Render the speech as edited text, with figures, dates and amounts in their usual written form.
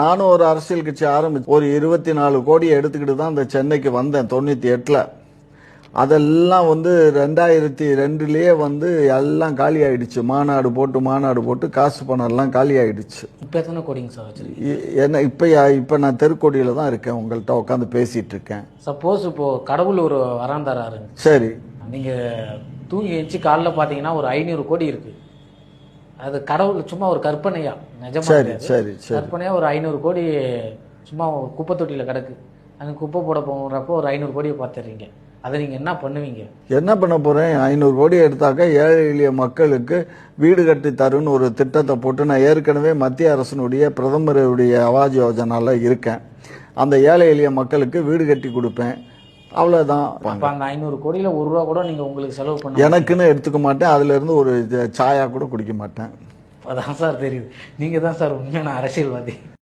நானும் ஒரு அரசியல் கட்சி ஆரம்பிச்சு ஒரு 24 கோடியை எடுத்துக்கிட்டு தான் இந்த சென்னைக்கு வந்தேன் 98ல். அதெல்லாம் 2002லயே எல்லாம் காலி ஆயிடுச்சு. மாநாடு போட்டு காசு பணம் எல்லாம் காலி ஆயிடுச்சு. இப்போ எத்தனை கோடிங்க சார் வச்சிருக்கீங்க? என்ன இப்போ நான் தெருக்கோடியில தான் இருக்கேன், உங்கள்கிட்ட உட்காந்து பேசிட்டு இருக்கேன். சப்போஸ் இப்போ கடவுள் ஒரு வரம் தராருங்க, சரி, நீங்க தூங்கி எழுந்துச்சு காலைல பாத்தீங்கன்னா ஒரு 500 கோடி இருக்கு. அது கடவுள் சும்மா ஒரு கற்பனையா, நிஜமா சரி சரி சரி, கற்பனையா ஒரு 500 கோடி சும்மா ஒரு குப்பை தொட்டியில கிடக்கு. அங்கே குப்பை போட போகிறப்போ ஒரு 500 கோடியை பார்த்துறீங்க. அதை நீங்கள் என்ன பண்ணுவீங்க? என்ன பண்ண போகிறேன்? 500 கோடி எடுத்தாக்க ஏழை எளிய மக்களுக்கு வீடு கட்டி தருன்னு ஒரு திட்டத்தை போட்டு, நான் ஏற்கனவே மத்திய அரசினுடைய பிரதமருடைய ஆவாஸ் யோஜனால இருக்கேன். அந்த ஏழை எளிய மக்களுக்கு வீடு கட்டி கொடுப்பேன். அவ்வளோதான். அப்போ அந்த 500 கோடியில் ₹1 கூட நீங்கள் உங்களுக்கு செலவு பண்ண எனக்குன்னு எடுத்துக்க மாட்டேன். அதுலேருந்து ஒரு சாயா கூட குடிக்க மாட்டேன். அதான் சார் தெரியுது, நீங்கள் தான் சார் உண்மையான அரசியல்வாதி.